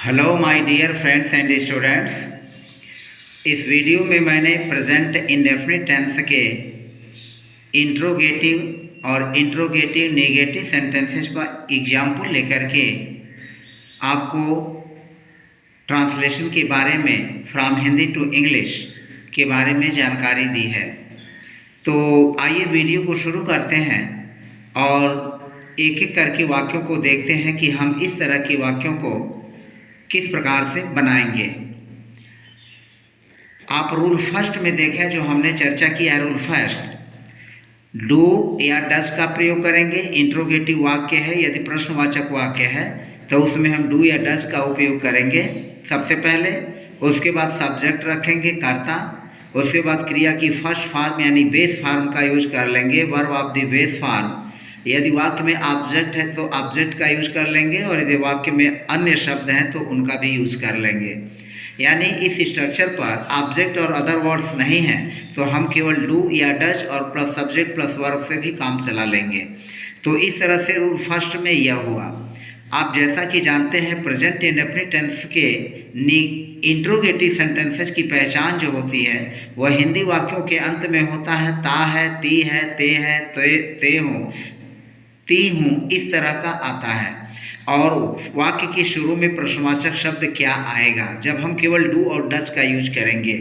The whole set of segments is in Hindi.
Hello my dear friends and students. इस वीडियो में मैंने प्रेजेंट इंडेफिनिट टेंस के इंट्रोगेटिव और इंट्रोगेटिव नेगेटिव सेंटेंसेस का एग्जाम्पल लेकर के आपको ट्रांसलेशन के बारे में फ्रॉम हिंदी टू इंग्लिश के बारे में जानकारी दी है। तो आइए वीडियो को शुरू करते हैं और एक एक करके वाक्यों को देखते हैं कि हम इस तरह के वाक्यों को किस प्रकार से बनाएंगे। आप रूल फर्स्ट में देखें, जो हमने चर्चा किया है। रूल फर्स्ट, डू या डस का प्रयोग करेंगे। इंट्रोगेटिव वाक्य है, यदि प्रश्नवाचक वाक्य है तो उसमें हम डू या डस का उपयोग करेंगे सबसे पहले। उसके बाद सब्जेक्ट रखेंगे कर्ता। उसके बाद क्रिया की फर्स्ट फॉर्म यानी बेस फॉर्म का यूज कर लेंगे, verb of the base form. यदि वाक्य में ऑब्जेक्ट है तो ऑब्जेक्ट का यूज कर लेंगे, और यदि वाक्य में अन्य शब्द हैं तो उनका भी यूज कर लेंगे। यानी इस स्ट्रक्चर पर ऑब्जेक्ट और अदर वर्ड्स नहीं हैं तो हम केवल डू या डज और प्लस सब्जेक्ट प्लस वर्ब से भी काम चला लेंगे। तो इस तरह से रूल फर्स्ट में यह हुआ। आप जैसा कि जानते हैं, प्रेजेंट इंडेफिनिट टेंस के इंट्रोगेटिव सेंटेंसेस की पहचान जो होती है वह हिंदी वाक्यों के अंत में होता है। ता है, ती है, ते है, ते हूँ, ती हूँ, इस तरह का आता है। और वाक्य के शुरू में प्रश्नवाचक शब्द क्या आएगा जब हम केवल डू और डज का यूज करेंगे।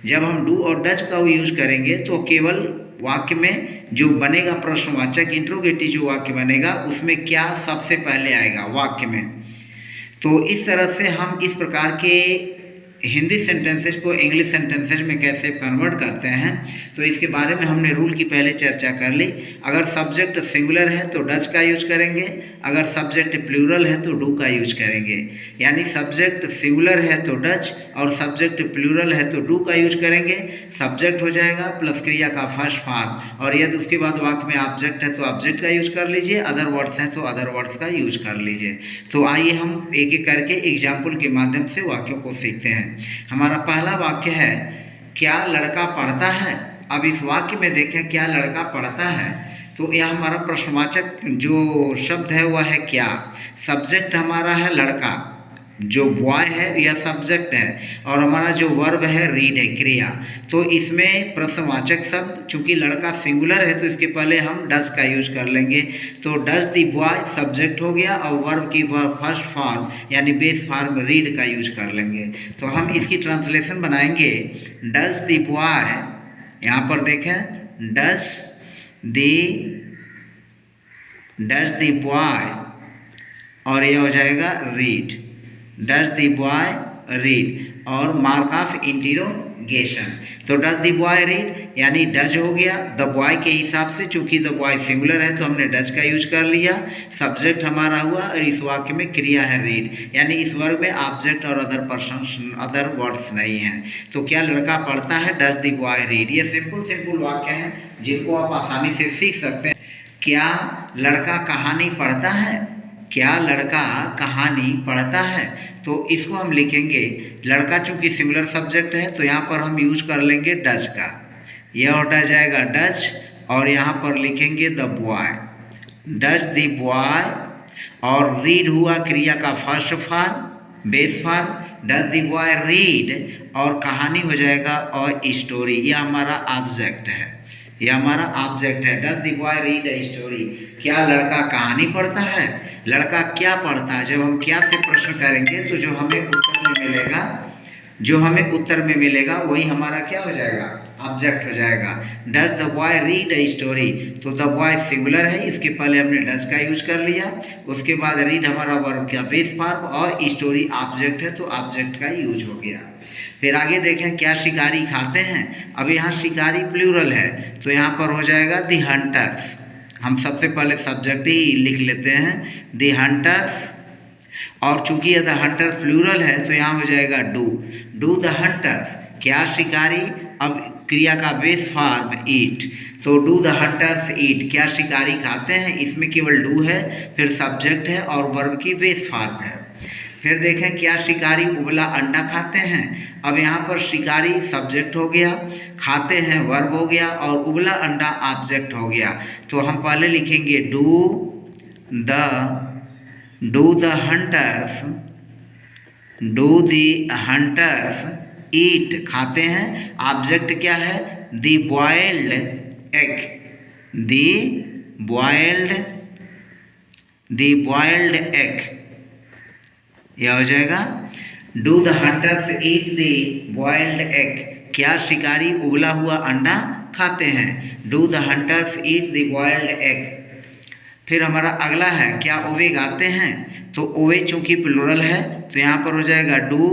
जब हम डू और डज का यूज करेंगे तो केवल वाक्य में जो बनेगा प्रश्नवाचक इंट्रोगेटिव जो वाक्य बनेगा उसमें क्या सबसे पहले आएगा वाक्य में। तो इस तरह से हम इस प्रकार के हिंदी सेंटेंसेस को इंग्लिश सेंटेंसेस में कैसे कन्वर्ट करते हैं तो इसके बारे में हमने रूल की पहले चर्चा कर ली। अगर सब्जेक्ट सिंगुलर है तो डज का यूज करेंगे, अगर सब्जेक्ट प्लूरल है तो डू का यूज करेंगे। यानी सब्जेक्ट सिंगुलर है तो डज और सब्जेक्ट प्लूरल है तो डू का यूज करेंगे। सब्जेक्ट हो जाएगा प्लस क्रिया का फर्स्ट फॉर्म, और यदि उसके बाद वाक्य में ऑब्जेक्ट है तो ऑब्जेक्ट का यूज कर लीजिए, अदर वर्ड्स हैं तो अदर वर्ड्स का यूज कर लीजिए। तो आइए हम एक एक करके एग्जाम्पल के माध्यम से वाक्यों को सीखते हैं। हमारा पहला वाक्य है, क्या लड़का पढ़ता है। अब इस वाक्य में देखें, क्या लड़का पढ़ता है, तो यह हमारा प्रश्नवाचक जो शब्द है वह है क्या। सब्जेक्ट हमारा है लड़का, जो बॉय है यह सब्जेक्ट है, और हमारा जो वर्ब है रीड है क्रिया। तो इसमें प्रश्नवाचक शब्द, चूंकि लड़का सिंगुलर है तो इसके पहले हम डज का यूज कर लेंगे। तो डज द बॉय सब्जेक्ट हो गया, और वर्ब की फर्स्ट फॉर्म यानी बेस फॉर्म रीड का यूज कर लेंगे। तो हम इसकी ट्रांसलेशन बनाएंगे, डज द बॉय, यहाँ पर देखें डज द बॉय, और यह हो जाएगा read. Does the boy read, और मार्क ऑफ इंटीरोगेशन। तो डज द बॉय रीड यानी डज हो गया द बॉय के हिसाब से, चूंकि द बॉय सिंगुलर है तो हमने डज का यूज कर लिया। सब्जेक्ट हमारा हुआ, और इस वाक्य में क्रिया है रीड, यानी इस वर्ग में ऑब्जेक्ट और अदर पर्सन अदर वर्ड्स नहीं हैं। तो क्या लड़का पढ़ता है, डज द बॉय रीड। ये सिंपल वाक्य हैं जिनको आप आसानी से सीख सकते हैं। क्या लड़का कहानी पढ़ता है, क्या लड़का कहानी पढ़ता है, तो इसको हम लिखेंगे। लड़का चूंकि सिंगुलर सब्जेक्ट है तो यहाँ पर हम यूज कर लेंगे डज का, यह हटा जाएगा डज, और यहाँ पर लिखेंगे the boy, does the boy, और रीड हुआ क्रिया का first form base form, does the boy read, और कहानी हो जाएगा और स्टोरी, यह हमारा ऑब्जेक्ट है, यह हमारा ऑब्जेक्ट है। Does the boy read a story, क्या लड़का कहानी पढ़ता है, लड़का क्या पढ़ता है। जब हम क्या से प्रश्न करेंगे तो जो हमें उत्तर में मिलेगा वही हमारा क्या हो जाएगा, ऑब्जेक्ट हो जाएगा। Does the boy read a story, तो द बॉय सिंगुलर है, इसके पहले हमने डज का यूज कर लिया। उसके बाद रीड हमारा वर्ब का बेस फॉर्म, और स्टोरी ऑब्जेक्ट है तो ऑब्जेक्ट का यूज हो गया। फिर आगे देखें, क्या शिकारी खाते हैं। अब यहाँ शिकारी प्लूरल है तो यहाँ पर हो जाएगा दी हंटर्स। हम सबसे पहले सब्जेक्ट ही लिख लेते हैं, दी हंटर्स, और चूंकि द हंटर्स प्लूरल है तो यहाँ हो जाएगा डू द हंटर्स, क्या शिकारी। अब क्रिया का बेस फॉर्म ईट, तो डू द हंटर्स ईट, क्या शिकारी खाते हैं, इसमें केवल डू है, फिर सब्जेक्ट है और वर्ब की बेस फॉर्म है। फिर देखें, क्या शिकारी उबला अंडा खाते हैं। अब यहाँ पर शिकारी सब्जेक्ट हो गया, खाते हैं वर्ब हो गया, और उबला अंडा ऑब्जेक्ट हो गया। तो हम पहले लिखेंगे do the hunters do the hunters eat खाते हैं, ऑब्जेक्ट क्या है, the boiled egg, the boiled egg, यह हो जाएगा do the hunters eat the boiled egg, क्या शिकारी उबला हुआ अंडा खाते हैं, do the hunters eat the boiled egg. फिर हमारा अगला है क्या ओवे गाते हैं, तो ओवे चूंकि प्लूरल है तो यहाँ पर हो जाएगा डू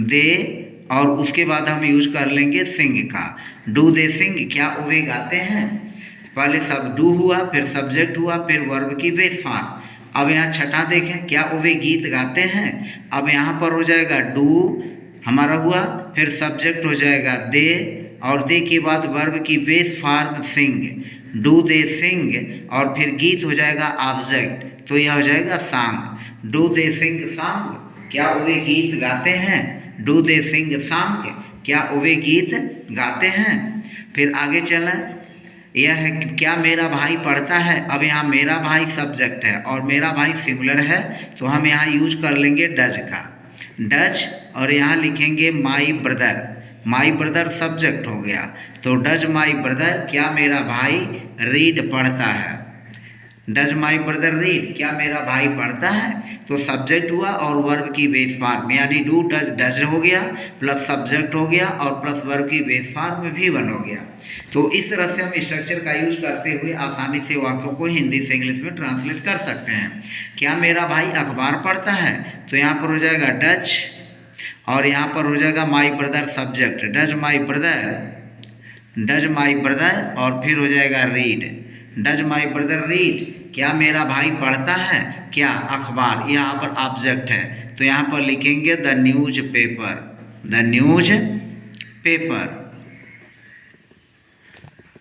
दे और उसके बाद हम यूज कर लेंगे सिंग का, डू दे सिंग, क्या ओवे गाते हैं, पहले सब डू हुआ, फिर सब्जेक्ट हुआ, फिर वर्ब की बेस फॉर्म। अब यहाँ छठा देखें, क्या ओवे गीत गाते हैं, अब यहाँ पर हो जाएगा डू हमारा हुआ, फिर सब्जेक्ट हो जाएगा दे और दे के बाद वर्ब की base form sing, do they sing और फिर गीत हो जाएगा ऑब्जेक्ट, तो यह हो जाएगा song, do they sing song, क्या ओवे गीत गाते हैं, डू दे सिंग सॉन्ग, क्या ओवे गीत गाते हैं। फिर आगे चलें, यह है कि क्या मेरा भाई पढ़ता है, अब यहाँ मेरा भाई सब्जेक्ट है और मेरा भाई सिंगुलर है तो हम यहाँ यूज कर लेंगे डज का, डज, और यहाँ लिखेंगे माई ब्रदर सब्जेक्ट हो गया, तो डज माई ब्रदर, क्या मेरा भाई रीड पढ़ता है, डज माई ब्रदर रीड, क्या मेरा भाई पढ़ता है, तो सब्जेक्ट हुआ और वर्ब की बेस फॉर्म यानी डू डज, डज हो गया प्लस सब्जेक्ट हो गया और प्लस वर्ब की बेस फॉर्म भी वन हो गया। तो इस तरह से हम स्ट्रक्चर का यूज करते हुए आसानी से वाक्यों को हिंदी से इंग्लिश में ट्रांसलेट कर सकते हैं। क्या मेरा भाई अखबार पढ़ता है, तो यहाँ पर हो जाएगा डज और यहाँ पर हो जाएगा my brother subject, does my brother और फिर हो जाएगा read, does my brother read, क्या मेरा भाई पढ़ता है, क्या अखबार, यहाँ पर ऑब्जेक्ट है तो यहाँ पर लिखेंगे द न्यूज पेपर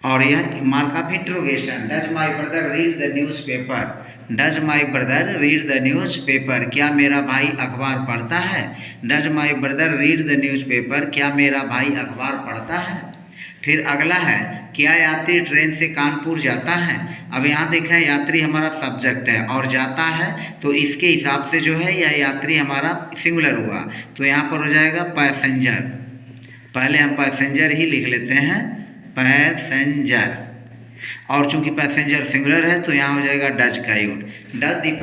और यह mark of interrogation, does my brother read the news paper, does my brother read the news paper, क्या मेरा भाई अखबार पढ़ता है, does my brother read the news paper, क्या मेरा भाई अखबार पढ़ता है। फिर अगला है क्या यात्री ट्रेन से कानपुर जाता है, अब यहाँ देखा है यात्री हमारा सब्जेक्ट है और जाता है तो इसके हिसाब से जो है यह यात्री हमारा सिंगुलर हुआ, तो यहाँ पर हो जाएगा पैसेंजर, पहले हम पैसेंजर ही लिख लेते हैं पैसेंजर, और चूंकि पैसेंजर सिंगुलर है तो यहाँ हो जाएगा डज का यूज, डज द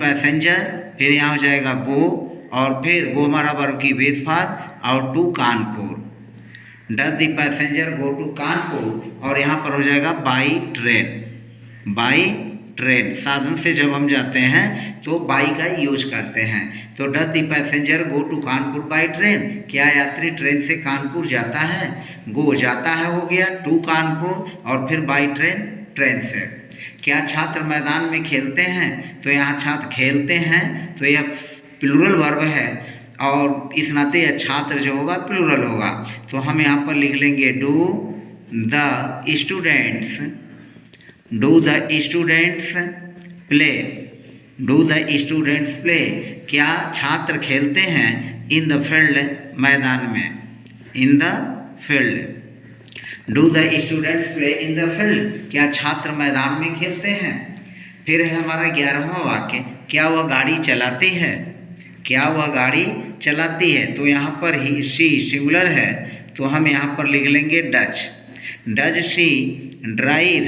पैसेंजर, फिर यहाँ हो जाएगा गो और फिर गो हमारा वर्ब की बेस फॉर्म और to Kanpur, does the passenger go to Kanpur और यहाँ पर हो जाएगा बाई ट्रेन, साधन से जब हम जाते हैं तो बाई का यूज करते हैं, तो does the passenger go to Kanpur by train, क्या यात्री ट्रेन से कानपुर जाता है, गो जाता है हो गया, टू कानपुर और फिर बाई ट्रेन से। क्या छात्र मैदान में खेलते हैं, तो यहाँ छात्र खेलते हैं तो यह प्लूरल वर्ब है और इस नाते यह छात्र जो होगा प्लूरल होगा, तो हम यहाँ पर लिख लेंगे डू द स्टूडेंट्स प्ले, क्या छात्र खेलते हैं इन द फील्ड मैदान में, in the field, do the students play in the field, क्या छात्र मैदान में खेलते हैं। फिर है हमारा 11वां वाक्य, क्या वह गाड़ी चलाती है, तो यहाँ पर ही शी सिंगुलर है तो हम यहाँ पर लिख लेंगे does she drive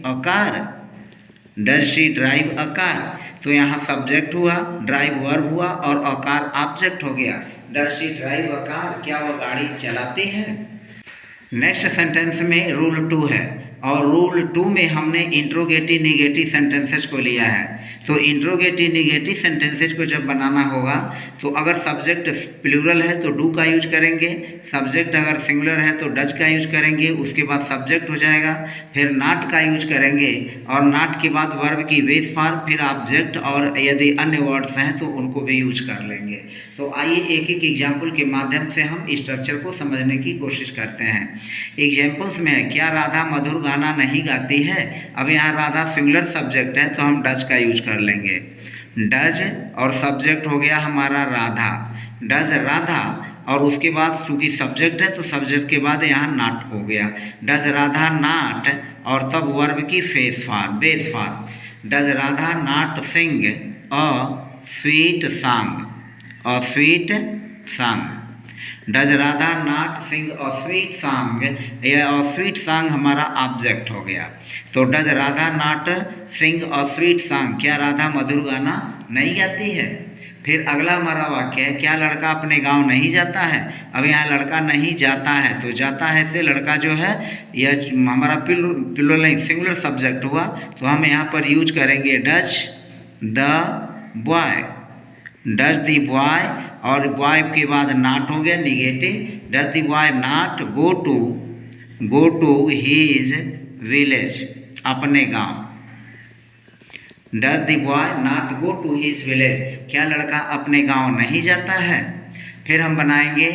a car, तो यहाँ सब्जेक्ट हुआ, ड्राइव वर्ब हुआ और अ कार ऑब्जेक्ट हो गया, does she drive a car, क्या वह गाड़ी चलाती है। नेक्स्ट सेंटेंस में रूल 2 है और रूल 2 में हमने इंट्रोगेटिव निगेटिव सेंटेंसेस को लिया है, तो इंट्रोगेटिव निगेटिव सेंटेंसेस को जब बनाना होगा तो अगर सब्जेक्ट प्लूरल है तो डू का यूज करेंगे, सब्जेक्ट अगर सिंगुलर है तो डज का यूज करेंगे, उसके बाद सब्जेक्ट हो जाएगा, फिर नॉट का यूज करेंगे और नॉट के बाद वर्ब की बेस फॉर्म, फिर ऑब्जेक्ट और यदि अन्य वर्ड्स हैं तो उनको भी यूज कर लेंगे। तो आइए एक एक एग्जाम्पल के माध्यम से हम स्ट्रक्चर को समझने की कोशिश करते हैं। एग्जाम्पल्स में है क्या राधा मधुर गाना नहीं गाती है, अब यहाँ राधा सिंगुलर सब्जेक्ट है तो हम डज का यूज कर लेंगे, डज और सब्जेक्ट हो गया हमारा राधा, डज राधा और उसके बाद चूंकि सब्जेक्ट है तो सब्जेक्ट के बाद यहाँ नॉट हो गया, डज राधा नॉट और तब वर्ब की base form, does Radha not sing a sweet song, a sweet song. Does Radha not sing a sweet song, यह अ स्वीट सॉन्ग हमारा ऑब्जेक्ट हो गया। तो does Radha not sing a sweet song, क्या राधा मधुर गाना नहीं गाती है। फिर अगला हमारा वाक्य है, क्या लड़का अपने गांव नहीं जाता है। अब यहाँ लड़का नहीं जाता है, तो जाता है से लड़का जो है यह हमारा प्लूरल सिंगुलर सब्जेक्ट हुआ, तो हम यहाँ पर यूज करेंगे does the boy, does the boy, और बॉय के बाद नॉट हो गया negative. Does the boy not go to his village, अपने गांव। Does the boy not go to his village, क्या लड़का अपने गांव नहीं जाता है। फिर हम बनाएंगे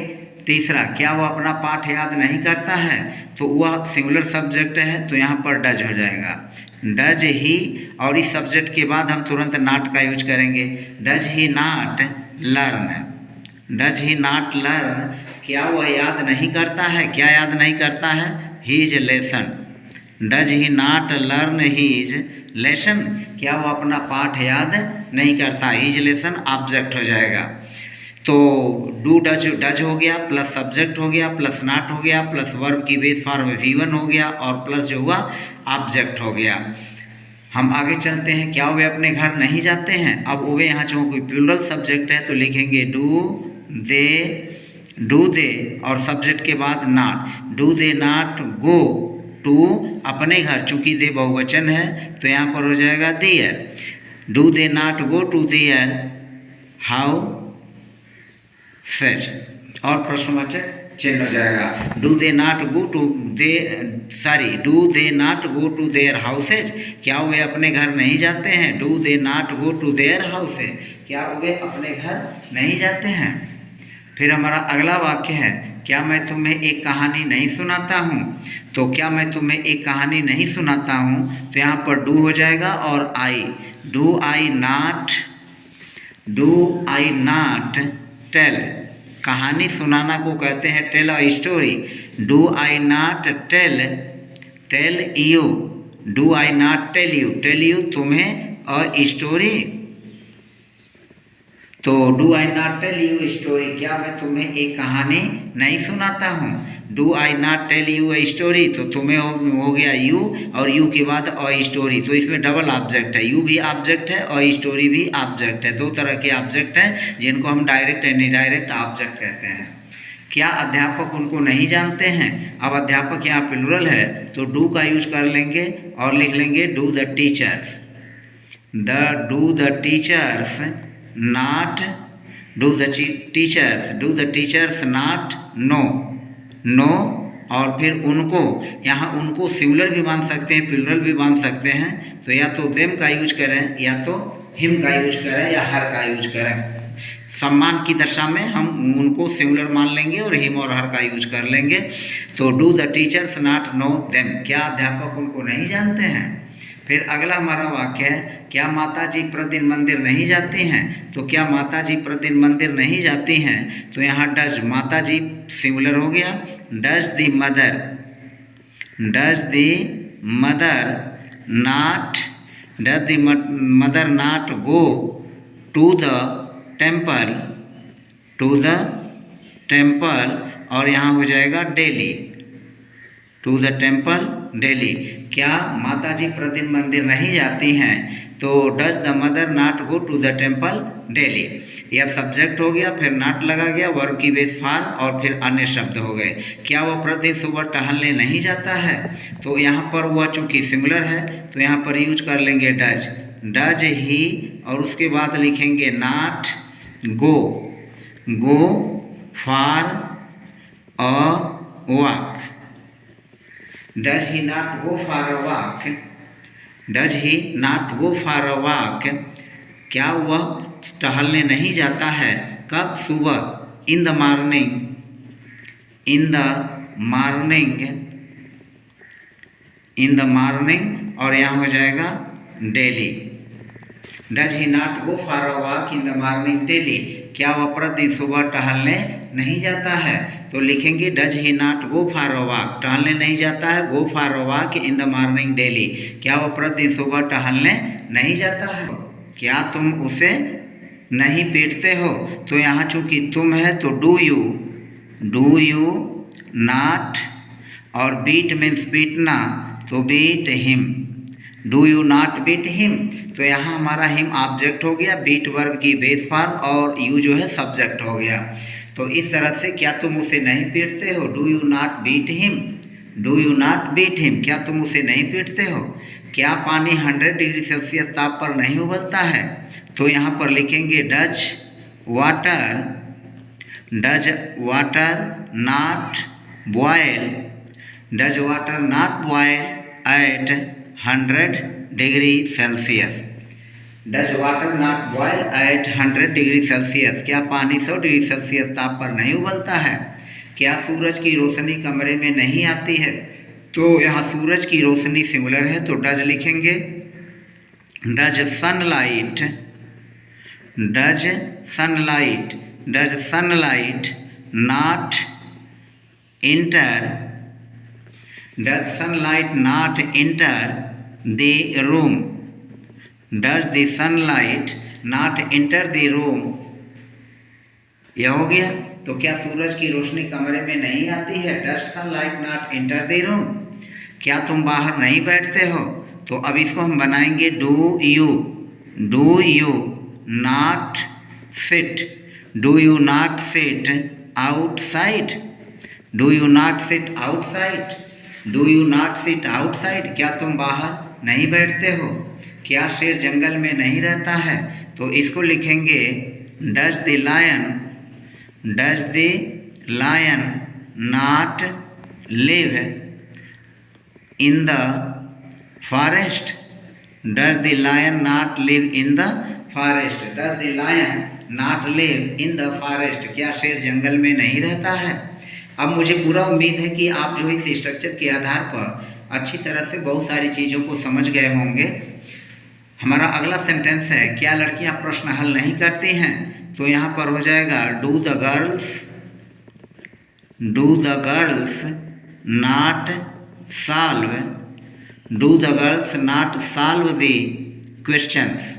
तीसरा, क्या वह अपना पाठ याद नहीं करता है, तो वह सिंगुलर सब्जेक्ट है, तो यहाँ पर डज हो जाएगा। डज ही, और इस सब्जेक्ट के बाद हम तुरंत नॉट का यूज करेंगे। Does he not learn, does he not learn, क्या वह याद नहीं करता है, क्या याद नहीं करता है, his lesson. Does he not learn his lesson, क्या वो अपना पाठ याद नहीं करता, हीज लेसन ऑब्जेक्ट हो जाएगा। तो डू डज, डज हो गया प्लस सब्जेक्ट हो गया प्लस नॉट हो गया प्लस वर्ब की बेस फॉर्म V1 हो गया और प्लस जो हुआ ऑब्जेक्ट हो गया। हम आगे चलते हैं, क्या वे अपने घर नहीं जाते हैं। अब वे यहाँ जो कोई प्लूरल सब्जेक्ट है तो लिखेंगे डू दे और सब्जेक्ट के बाद not. Do they not go to, अपने घर, चूंकि दे बहुवचन है तो यहाँ पर हो जाएगा there. Do they not go to their houses, और प्रश्नवाचक चिन्ह हो जाएगा। Do they not go to do they not go to their houses, क्या वे अपने घर नहीं जाते हैं। Do they not go to their houses, क्या वे अपने घर नहीं जाते हैं। फिर हमारा अगला वाक्य है, क्या मैं तुम्हें एक कहानी नहीं सुनाता हूँ। तो क्या मैं तुम्हें एक कहानी नहीं सुनाता हूँ, तो यहाँ पर डू हो जाएगा और I. Do I not tell, कहानी सुनाना को कहते हैं tell a story. Do I not tell you, do I not tell you तुम्हें अ स्टोरी। तो do I not tell you story, क्या मैं तुम्हें एक कहानी नहीं सुनाता हूँ। Do I not tell you a story, तो तुम्हें हो गया यू और यू के बाद अ स्टोरी, तो इसमें डबल ऑब्जेक्ट है, यू भी ऑब्जेक्ट है और स्टोरी भी ऑब्जेक्ट है। दो तरह के ऑब्जेक्ट हैं जिनको हम डायरेक्ट एंड इनडायरेक्ट ऑब्जेक्ट कहते हैं। क्या अध्यापक उनको नहीं जानते हैं। अब अध्यापक यहाँ प्लूरल है तो डू का यूज कर लेंगे और लिख लेंगे do the teachers. Do the teachers not, do the teachers not know, और फिर उनको, यहाँ उनको सिंगुलर भी मान सकते हैं प्लूरल भी मान सकते हैं, तो या तो देम का यूज करें या तो हिम का यूज करें या हर का यूज करें। सम्मान की दशा में हम उनको सिंगुलर मान लेंगे और हिम और हर का यूज कर लेंगे। तो do the teachers not know them, क्या अध्यापक उनको नहीं जानते हैं। फिर अगला हमारा वाक्य है, क्या माता जी प्रतिदिन मंदिर नहीं जाती हैं। तो क्या माता जी प्रतिदिन मंदिर नहीं जाती हैं, तो यहाँ डज, माता जी सिंगुलर हो गया। Does the mother not go to the temple, और यहाँ हो जाएगा daily, to the temple daily, क्या माता जी प्रतिदिन मंदिर नहीं जाती हैं। तो does the mother not go to the temple daily, यह सब्जेक्ट हो गया, फिर नॉट लगा गया, वर्ब की बेस फॉर्म और फिर अन्य शब्द हो गए। क्या वह प्रतिदिन सुबह टहलने नहीं जाता है, तो यहाँ पर वह चूँकि सिंगुलर है तो यहाँ पर यूज कर लेंगे डज ही, और उसके बाद लिखेंगे not go for a walk. Does he not go for a walk, does he not go for a walk, क्या वह टहलने नहीं जाता है। कब, सुबह, इन द मॉर्निंग, और यहाँ हो जाएगा daily. Does he not go for a walk in the morning daily, क्या वह प्रतिदिन सुबह टहलने नहीं जाता है, तो लिखेंगे does he not go for a walk, टहलने नहीं जाता है, go for a walk in the morning daily, क्या वह प्रतिदिन सुबह टहलने नहीं जाता है? क्या तुम उसे नहीं पीटते हो? तो यहाँ चूँकि तुम है तो डू यू नॉट, और बीट मीन्स पीटना, तो beat him. Do you not beat him, तो यहाँ हमारा हिम ऑब्जेक्ट हो गया, बीट वर्ब की बेस फॉर्म, और यू जो है सब्जेक्ट हो गया। तो इस तरह से क्या तुम उसे नहीं पीटते हो? Do you not beat him, do you not beat him, क्या तुम उसे नहीं पीटते हो? क्या पानी 100 डिग्री सेल्सियस ताप पर नहीं उबलता है? तो यहाँ पर लिखेंगे does water not boil, does water not boil at 100 degree Celsius, does water not boil at 100 degree Celsius, क्या पानी 100 डिग्री सेल्सियस ताप पर नहीं उबलता है? क्या सूरज की रोशनी कमरे में नहीं आती है? तो यहाँ सूरज की रोशनी सिंगुलर है तो डज लिखेंगे। Does sunlight not inter, does sunlight not enter the room, does the sunlight not enter the room, यह हो गया। तो क्या सूरज की रोशनी कमरे में नहीं आती है? Does sunlight not enter the room, क्या तुम बाहर नहीं बैठते हो? तो अब इसको हम बनाएंगे do you not sit, do you not sit outside, do you not sit outside, do you not sit outside, क्या तुम बाहर नहीं बैठते हो? क्या शेर जंगल में नहीं रहता है? तो इसको लिखेंगे does the lion not live in the forest, does the lion not live in the forest, does the lion not live in the forest, क्या शेर जंगल में नहीं रहता है? अब मुझे पूरा उम्मीद है कि आप जो इस स्ट्रक्चर के आधार पर अच्छी तरह से बहुत सारी चीज़ों को समझ गए होंगे। हमारा अगला सेंटेंस है, क्या लड़कियां प्रश्न हल नहीं करती हैं? तो यहाँ पर हो जाएगा do the girls not solve, do the girls not solve the questions,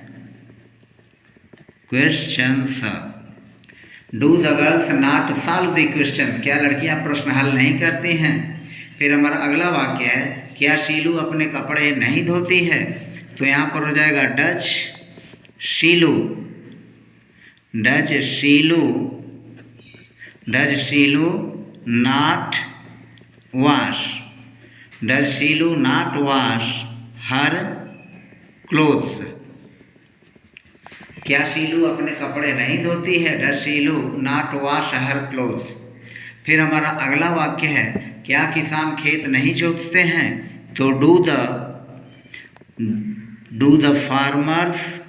do the girls not solve the questions, क्या लड़कियां प्रश्न हल नहीं करती हैं? फिर हमारा अगला वाक्य है, क्या शीलू अपने कपड़े नहीं धोती है? तो यहाँ पर हो जाएगा does शीलू not wash her clothes, क्या शीलू अपने कपड़े नहीं धोती है? Does शीलू not wash her clothes. फिर हमारा अगला वाक्य है, क्या किसान खेत नहीं जोतते हैं? तो do the farmers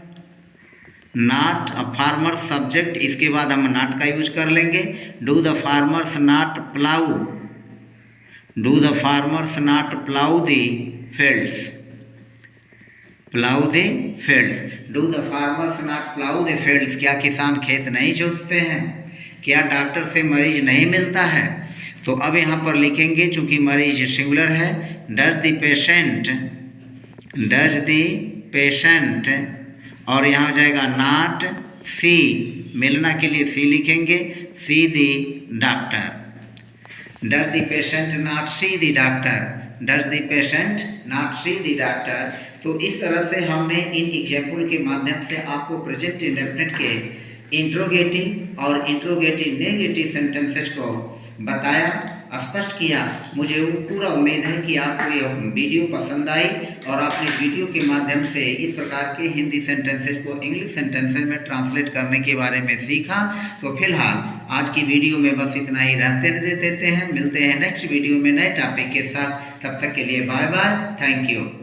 not, farmer subject, इसके बाद हम नॉट का यूज कर लेंगे। Do the farmers not plough, do the farmers not plough the fields, do the farmers not plough the fields, क्या किसान खेत नहीं जोतते हैं? क्या डॉक्टर से मरीज नहीं मिलता है? तो अब यहाँ पर लिखेंगे, चूँकि मरीज सिंगुलर है, डज द पेशेंट, और यहाँ हो जाएगा नॉट सी, मिलना के लिए सी लिखेंगे, see the doctor, does the patient not see the doctor, does the patient not see the doctor. तो इस तरह से हमने इन एग्जाम्पल के माध्यम से आपको प्रेजेंट इंडेफिनिट के इंट्रोगेटिव और इंट्रोगेटिव नेगेटिव सेंटेंसेस को बताया, स्पष्ट किया। मुझे पूरा उम्मीद है कि आपको यह वीडियो पसंद आई और आपने वीडियो के माध्यम से इस प्रकार के हिंदी सेंटेंसेस को इंग्लिश सेंटेंसेस में ट्रांसलेट करने के बारे में सीखा। तो फिलहाल आज की वीडियो में बस इतना ही रहते देते हैं। मिलते हैं नेक्स्ट वीडियो में नए टॉपिक के साथ। तब तक के लिए बाय बाय, थैंक यू।